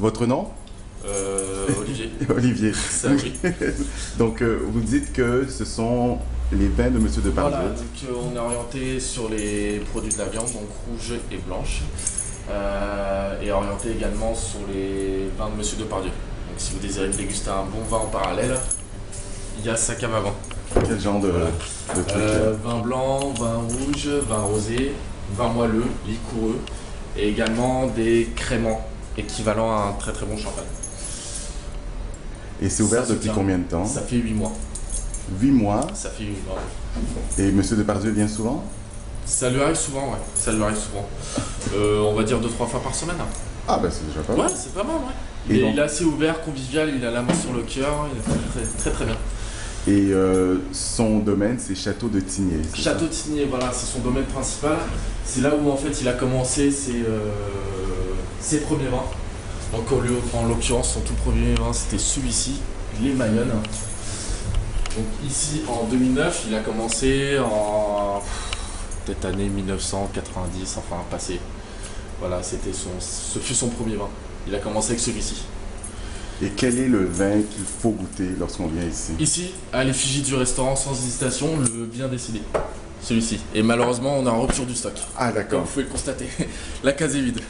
Votre nom? Olivier. Olivier. Ça, oui. Donc, vous dites que ce sont les vins de Monsieur Depardieu. Voilà, donc on est orienté sur les produits de la viande, donc rouge et blanche. Et orienté également sur les vins de Monsieur Depardieu. Donc si vous désirez déguster un bon vin en parallèle, il y a sa cave à vin. Quel genre de truc? Vin blanc, vin rouge, vin rosé, vin moelleux, liquoreux et également des créments équivalents à un très très bon champagne. Et c'est ouvert Ça, depuis c'est combien de temps? Ça fait 8 mois. 8 mois. Ça fait 8 mois. Et Monsieur Depardieu vient souvent? Ça lui arrive souvent, ouais. Ça lui arrive souvent. On va dire 2-3 fois par semaine. Ah bah c'est déjà pas mal. Ouais, c'est pas mal, ouais. Et Il est assez ouvert, convivial, il a la main sur le cœur, il est très très bien. Et son domaine, c'est Château de Tigné. Château de Tigné, voilà, c'est son domaine principal. C'est là où en fait il a commencé ses premiers vins. Donc en l'occurrence, son tout premier vin, c'était celui-ci, les Mayonnes. Donc ici, en 2009, il a commencé en peut-être année 1990, enfin passé. Voilà, ce fut son premier vin. Il a commencé avec celui-ci. Et quel est le vin qu'il faut goûter lorsqu'on vient ici? Ici, à l'effigie du restaurant, sans hésitation, le bien décidé. Celui-ci. Et malheureusement, on a un rupture du stock. Ah Comme d'accord. vous pouvez le constater. La case est vide.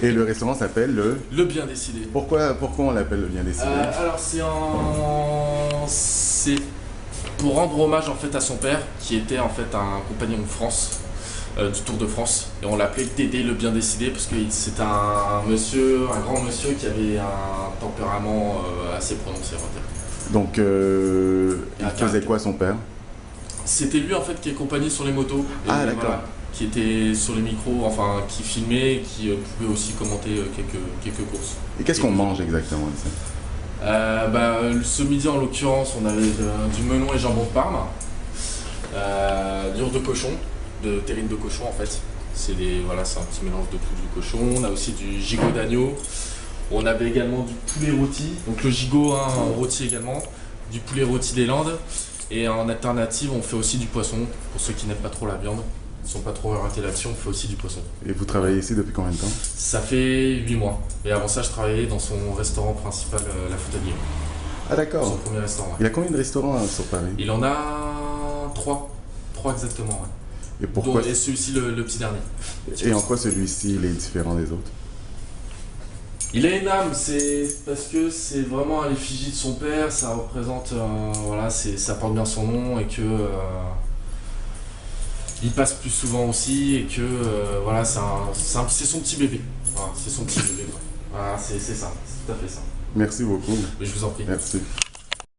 Et le restaurant s'appelle le... Le bien décidé. Pourquoi on l'appelle le bien décidé? Alors c'est pour rendre hommage en fait à son père, qui était en fait un compagnon de France, du Tour de France. Et on l'appelait Dédé le bien décidé parce que c'est un grand monsieur qui avait un tempérament assez prononcé, on va dire. Donc, il faisait quoi son père? C'était lui en fait qui accompagnait sur les motos. Et Ah d'accord. voilà, qui était sur les micros, enfin qui filmait et qui pouvait aussi commenter quelques courses. Et qu'est-ce qu'on mange exactement ici? Ce midi en l'occurrence on avait du melon et jambon de Parme, du de cochon, de terrine de cochon en fait. C'est un petit mélange de tout du cochon. On a aussi du gigot d'agneau. On avait également du poulet rôti, donc le gigot rôti également, du poulet rôti des Landes. Et en alternative, on fait aussi du poisson. Pour ceux qui n'aiment pas trop la viande, ils ne sont pas trop orientés là-dessus, on fait aussi du poisson. Et vous travaillez ici depuis combien de temps? Ça fait 8 mois. Et avant ça, je travaillais dans son restaurant principal, La Foutanière. Ah d'accord. Son premier restaurant. Il y a combien de restaurants sur Paris? Il en a 3. 3 exactement, ouais. Et pourquoi? Et celui-ci, le petit dernier. Et en quoi celui-ci il est différent des autres? Il a une âme, c'est parce que c'est vraiment à l'effigie de son père, ça représente, ça porte bien son nom et que il passe plus souvent aussi et que c'est son petit bébé. Voilà, c'est son petit bébé. Quoi. Voilà, c'est ça, c'est tout à fait ça. Merci beaucoup. Mais je vous en prie. Merci.